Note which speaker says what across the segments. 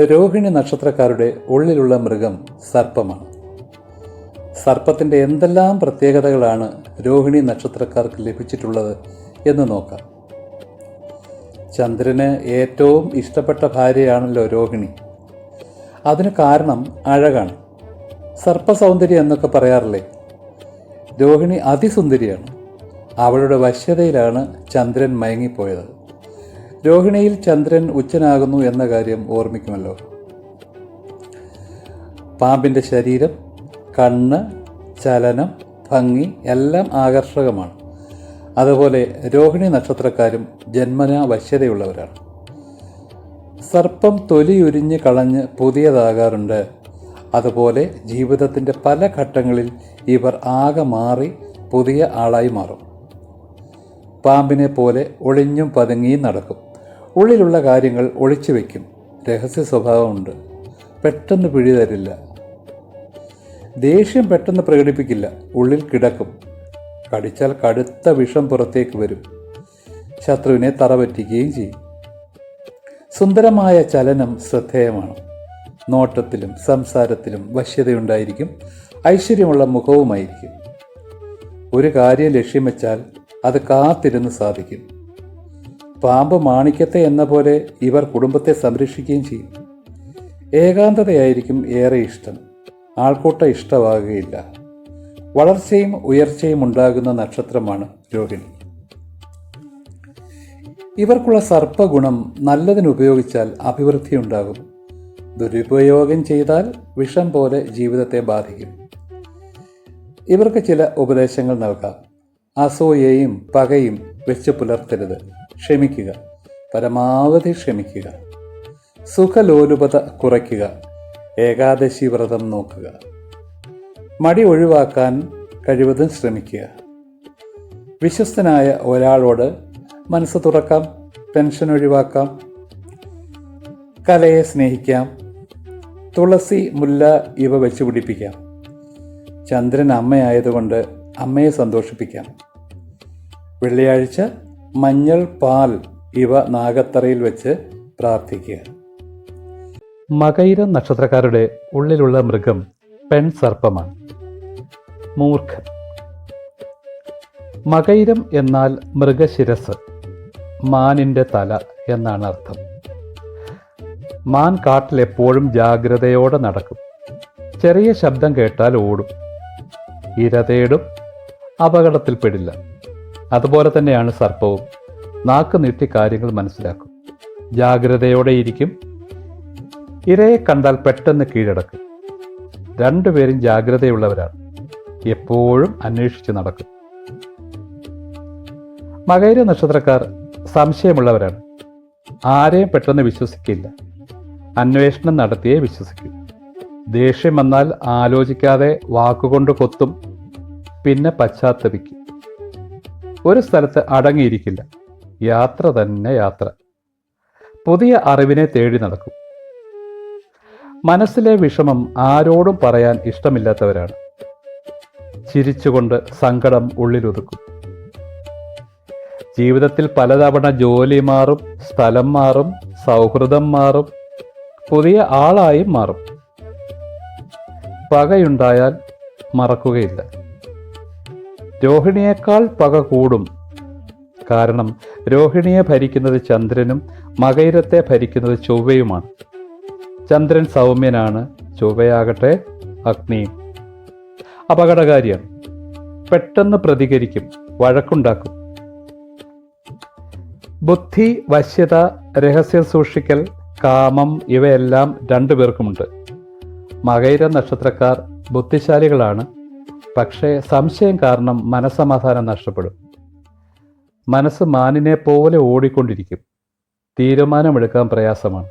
Speaker 1: രോഹിണി നക്ഷത്രക്കാരുടെ ഉള്ളിലുള്ള മൃഗം സർപ്പമാണ്. സർപ്പത്തിൻ്റെ എന്തെല്ലാം പ്രത്യേകതകളാണ് രോഹിണി നക്ഷത്രക്കാർക്ക് ലഭിച്ചിട്ടുള്ളത് എന്ന് നോക്കാം. ചന്ദ്രന് ഏറ്റവും ഇഷ്ടപ്പെട്ട ഭാര്യയാണല്ലോ രോഹിണി. അതിന് കാരണം അഴകാണ്. സർപ്പസൗന്ദര്യം എന്നൊക്കെ പറയാറില്ലേ? രോഹിണി അതിസുന്ദരിയാണ്. അവളുടെ വശ്യതയിലാണ് ചന്ദ്രൻ മയങ്ങിപ്പോയത്. രോഹിണിയിൽ ചന്ദ്രൻ ഉച്ചനാകുന്നു എന്ന കാര്യം ഓർമ്മിക്കുമല്ലോ. പാമ്പിൻ്റെ ശരീരം, കണ്ണ്, ചലനം, ഭംഗി എല്ലാം ആകർഷകമാണ്. അതുപോലെ രോഹിണി നക്ഷത്രക്കാരും ജന്മനാ വശ്യതയുള്ളവരാണ്. സർപ്പം തൊലിയുരിഞ്ഞ് കളഞ്ഞ് പുതിയതാകാറുണ്ട്. അതുപോലെ ജീവിതത്തിൻ്റെ പല ഘട്ടങ്ങളിൽ ഇവർ ആകെ മാറി പുതിയ ആളായി മാറും. പാമ്പിനെ പോലെ ഒളിഞ്ഞും പതുങ്ങിയും നടക്കും. ഉള്ളിലുള്ള കാര്യങ്ങൾ ഒളിച്ചു വയ്ക്കും. രഹസ്യ സ്വഭാവമുണ്ട്. പെട്ടെന്ന് പിടിതരില്ല. ദേഷ്യം പെട്ടെന്ന് പ്രകടിപ്പിക്കില്ല. ഉള്ളിൽ കിടക്കും. കടിച്ചാൽ കടുത്ത വിഷം പുറത്തേക്ക് വരും. ശത്രുവിനെ തറപറ്റിക്കുകയും ചെയ്യും. സുന്ദരമായ ചലനം ശ്രദ്ധേയമാണ്. നോട്ടത്തിലും സംസാരത്തിലും വശ്യതയുണ്ടായിരിക്കും. ഐശ്വര്യമുള്ള മുഖവുമായിരിക്കും. ഒരു കാര്യം ലക്ഷ്യം വെച്ചാൽ അത് കാത്തിരുന്ന് സാധിക്കും. പാമ്പ് മാണിക്യത്തെ എന്ന പോലെ ഇവർ കുടുംബത്തെ സംരക്ഷിക്കുകയും ചെയ്യും. ഏകാന്തതയായിരിക്കും ഏറെ ഇഷ്ടം. ആൾക്കൂട്ടം ഇഷ്ടമാകുകയില്ല. വളർച്ചയും ഉയർച്ചയും ഉണ്ടാകുന്ന നക്ഷത്രമാണ് രോഹിണി. ഇവർക്കുള്ള സർപ്പഗുണം നല്ലതിനുപയോഗിച്ചാൽ അഭിവൃദ്ധി ഉണ്ടാകും. ദുരുപയോഗം ചെയ്താൽ വിഷം പോലെ ജീവിതത്തെ ബാധിക്കും. ഇവർക്ക് ചില ഉപദേശങ്ങൾ നൽകാം. അസൂയയും പകയും വെച്ച് പുലർത്തരുത്. ക്ഷമിക്കുക. പരമാവധി ക്ഷമിക്കുക. സുഖലോലുപത കുറയ്ക്കുക. ഏകാദശി വ്രതം നോക്കുക. മടി ഒഴിവാക്കാൻ കഴിവതും ശ്രമിക്കുക. വിശ്വസ്തനായ ഒരാളോട് മനസ്സ് തുറക്കാം. ടെൻഷൻ ഒഴിവാക്കാം. കലയെ സ്നേഹിക്കാം. തുളസി, മുല്ല ഇവ വെച്ച് പിടിപ്പിക്കാം. ചന്ദ്രൻ അമ്മയായതുകൊണ്ട് അമ്മയെ സന്തോഷിപ്പിക്കാം. വെള്ളിയാഴ്ച മഞ്ഞൾ, പാൽ ഇവ നാഗത്തറയിൽ വെച്ച് പ്രാർത്ഥിക്കുക. മകയിരം നക്ഷത്രക്കാരുടെ ഉള്ളിലുള്ള മൃഗം പെൺ സർപ്പമാണ്. മൂർഖൻ. മകയിരം എന്നാൽ മൃഗശിരസ്, മാനിൻ്റെ തല എന്നാണ് അർത്ഥം. മാൻ കാട്ടിലെപ്പോഴും ജാഗ്രതയോടെ നടക്കും. ചെറിയ ശബ്ദം കേട്ടാൽ ഓടും. ഇര തേടും. അപകടത്തിൽപ്പെടില്ല. അതുപോലെ തന്നെയാണ് സർപ്പവും. നാക്ക് നീട്ടി കാര്യങ്ങൾ മനസ്സിലാക്കും. ജാഗ്രതയോടെ ഇരിക്കും. ഇരയെ കണ്ടാൽ പെട്ടെന്ന് കീഴടക്കും. രണ്ടുപേരും ജാഗ്രതയുള്ളവരാണ്. എപ്പോഴും അന്വേഷിച്ച് നടക്കും. മകയിര നക്ഷത്രക്കാർ സംശയമുള്ളവരാണ്. ആരെയും പെട്ടെന്ന് വിശ്വസിക്കില്ല. അന്വേഷണം നടത്തിയേ വിശ്വസിക്കൂ. ദേഷ്യം വന്നാൽ ആലോചിക്കാതെ വാക്കുകൊണ്ട് കൊത്തും. പിന്നെ പശ്ചാത്തപിക്കും. ഒരു സ്ഥലത്ത് അടങ്ങിയിരിക്കില്ല. യാത്ര തന്നെ യാത്ര. പുതിയ അറിവിനെ തേടി നടക്കും. മനസ്സിലെ വിഷമം ആരോടും പറയാൻ ഇഷ്ടമില്ലാത്തവരാണ്. ചിരിച്ചുകൊണ്ട് സങ്കടം ഉള്ളിലൊതുക്കും. ജീവിതത്തിൽ പലതവണ ജോലി മാറും, സ്ഥലം മാറും, സൗഹൃദം മാറും, പുതിയ ആളായും മാറും. പകയുണ്ടായാൽ മറക്കുകയില്ല. രോഹിണിയേക്കാൾ പക കൂടും. കാരണം രോഹിണിയെ ഭരിക്കുന്നത് ചന്ദ്രനും മകയിരത്തെ ഭരിക്കുന്നത് ചൊവ്വയുമാണ്. ചന്ദ്രൻ സൗമ്യനാണ്. ചൊവ്വയാകട്ടെ അഗ്നിയും. അപകടകാരിയാണ്. പെട്ടെന്ന് പ്രതികരിക്കും. വഴക്കുണ്ടാക്കും. ബുദ്ധി, വശ്യത, രഹസ്യം സൂക്ഷിക്കൽ, കാമം ഇവയെല്ലാം രണ്ടുപേർക്കുമുണ്ട്. മകയിര നക്ഷത്രക്കാർ ബുദ്ധിശാലികളാണ്. പക്ഷേ സംശയം കാരണം മനസ്സമാധാനം നഷ്ടപ്പെടും. മനസ്സ് മാനിനെ പോലെ ഓടിക്കൊണ്ടിരിക്കും. തീരുമാനമെടുക്കാൻ പ്രയാസമാണ്.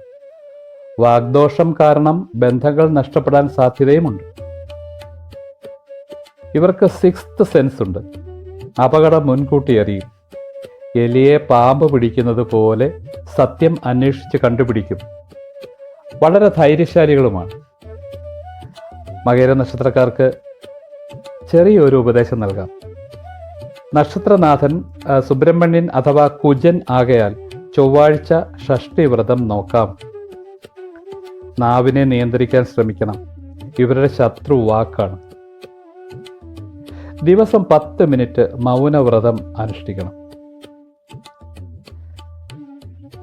Speaker 1: വാഗ്ദോഷം കാരണം ബന്ധങ്ങൾ നഷ്ടപ്പെടാൻ സാധ്യതയുമുണ്ട്. ഇവർക്ക് സിക്സ്ത് സെൻസ് ഉണ്ട്. അപകടം മുൻകൂട്ടി അറിയും. എലിയെ പാമ്പ് പിടിക്കുന്നത് പോലെ സത്യം അന്വേഷിച്ച് കണ്ടുപിടിക്കും. വളരെ ധൈര്യശാലികളുമാണ്. മകയിര നക്ഷത്രക്കാർക്ക് ചെറിയൊരു ഉപദേശം നൽകാം. നക്ഷത്രനാഥൻ സുബ്രഹ്മണ്യൻ അഥവാ കുജൻ ആകയാൽ ചൊവ്വാഴ്ച ഷഷ്ഠി വ്രതം നോക്കാം. നാവിനെ നിയന്ത്രിക്കാൻ ശ്രമിക്കണം. ഇവരുടെ ശത്രു വാക്കാണ്. ദിവസം 10 മിനിറ്റ് മൗനവ്രതം അനുഷ്ഠിക്കണം.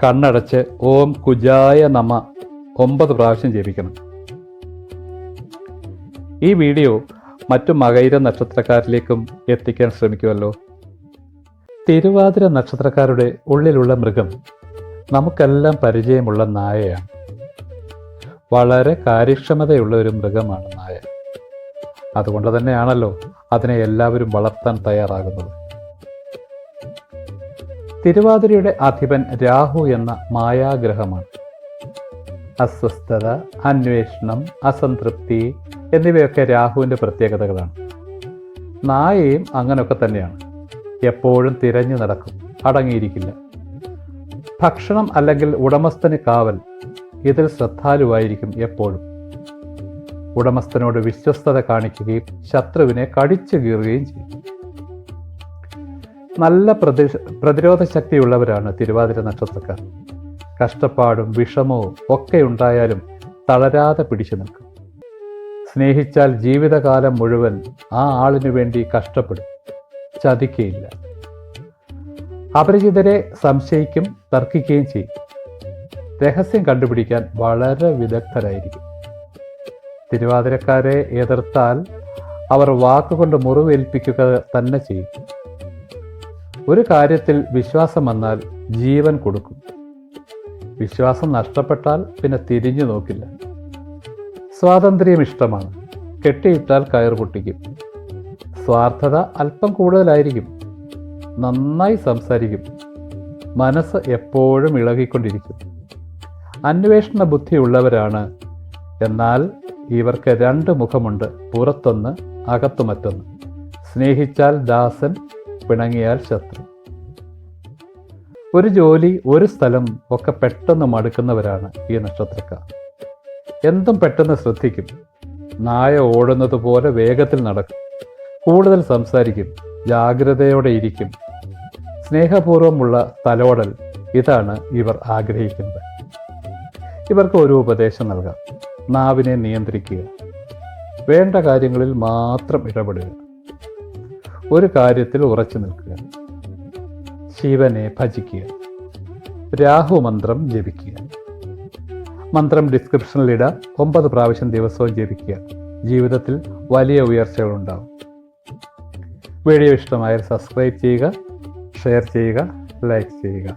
Speaker 1: കണ്ണടച്ച് ഓം കുജായ നമ 9 പ്രാവശ്യം ജപിക്കണം. ഈ വീഡിയോ മറ്റു മകയിര നക്ഷത്രക്കാരിലേക്കും എത്തിക്കാൻ ശ്രമിക്കുമല്ലോ. തിരുവാതിര നക്ഷത്രക്കാരുടെ ഉള്ളിലുള്ള മൃഗം നമുക്കെല്ലാം പരിചയമുള്ള നായയാണ്. വളരെ കാര്യക്ഷമതയുള്ള ഒരു മൃഗമാണ് നായ. അതുകൊണ്ട് തന്നെയാണല്ലോ അതിനെ എല്ലാവരും വളർത്താൻ തയ്യാറാകുന്നത്. തിരുവാതിരയുടെ അധിപൻ രാഹു എന്ന മായാഗ്രഹമാണ്. അസ്വസ്ഥത, അന്വേഷണം, അസംതൃപ്തി എന്നിവയൊക്കെ രാഹുവിൻ്റെ പ്രത്യേകതകളാണ്. നായയും അങ്ങനെയൊക്കെ തന്നെയാണ്. എപ്പോഴും തിരഞ്ഞു നടക്കും, അടങ്ങിയിരിക്കില്ല. ഭക്ഷണം അല്ലെങ്കിൽ ഉടമസ്ഥന് കാവൽ, ഇതിൽ ശ്രദ്ധാലുവായിരിക്കും എപ്പോഴും. ഉടമസ്ഥനോട് വിശ്വസ്തത കാണിക്കുകയും ശത്രുവിനെ കടിച്ചു കീറുകയും ചെയ്യും. നല്ല പ്രതിരോധ ശക്തിയുള്ളവരാണ് തിരുവാതിര നക്ഷത്രക്കാർ. കഷ്ടപ്പാടും വിഷമവും ഒക്കെ ഉണ്ടായാലും തളരാതെ പിടിച്ചു നിൽക്കും. സ്നേഹിച്ചാൽ ജീവിതകാലം മുഴുവൻ ആ ആളിനു വേണ്ടി കഷ്ടപ്പെടും, ചതിക്കയില്ല. അപരിചിതരെ സംശയിക്കും, തർക്കിക്കുകയും ചെയ്യും. രഹസ്യം കണ്ടുപിടിക്കാൻ വളരെ വിദഗ്ധരായിരിക്കും. തിരുവാതിരക്കാരെ എതിർത്താൽ അവർ വാക്കുകൊണ്ട് മുറിവേൽപ്പിക്കുക തന്നെ ചെയ്യും. ഒരു കാര്യത്തിൽ വിശ്വാസം വന്നാൽ ജീവൻ കൊടുക്കും. വിശ്വാസം നഷ്ടപ്പെട്ടാൽ പിന്നെ തിരിഞ്ഞു നോക്കില്ല. സ്വാതന്ത്ര്യം ഇഷ്ടമാണ്, കെട്ടിയിട്ടാൽ കയർ പൊട്ടിക്കും. സ്വാർത്ഥത അല്പം കൂടുതലായിരിക്കും. നന്നായി സംസാരിക്കും. മനസ്സ് എപ്പോഴും ഇളകിക്കൊണ്ടിരിക്കും. അന്വേഷണ ബുദ്ധിയുള്ളവരാണ്. എന്നാൽ ഇവർക്ക് 2 മുഖമുണ്ട്, പുറത്തൊന്ന്, അകത്തു മറ്റൊന്ന്. സ്നേഹിച്ചാൽ ദാസൻ, പിണങ്ങിയാൽ ശത്രു. ഒരു ജോലി, ഒരു സ്ഥലം ഒക്കെ പെട്ടെന്ന് മടുക്കുന്നവരാണ് ഈ നക്ഷത്രക്കാർ. എന്തും പെട്ടെന്ന് ശ്രദ്ധിക്കും. നായ ഓടുന്നത് പോലെ വേഗത്തിൽ നടക്കും. കൂടുതൽ സംസാരിക്കും. ജാഗ്രതയോടെ ഇരിക്കും. സ്നേഹപൂർവമുള്ള തലോടൽ, ഇതാണ് ഇവർ ആഗ്രഹിക്കുന്നത്. ഇവർക്ക് ഒരു ഉപദേശം നൽകാം. നാവിനെ നിയന്ത്രിക്കുക. വേണ്ട കാര്യങ്ങളിൽ മാത്രം ഇടപെടുക. ഒരു കാര്യത്തിൽ ഉറച്ചു നിൽക്കുക. ശിവനെ ഭജിക്കുക. രാഹു മന്ത്രം ജപിക്കുക. മന്ത്രം ഡിസ്ക്രിപ്ഷനിലിടാം. 9 പ്രാവശ്യം ദിവസവും ജപിക്കുക. ജീവിതത്തിൽ വലിയ ഉയർച്ചകളുണ്ടാവും. വീഡിയോ ഇഷ്ടമായാൽ സബ്സ്ക്രൈബ് ചെയ്യുക, ഷെയർ ചെയ്യുക, ലൈക്ക് ചെയ്യുക.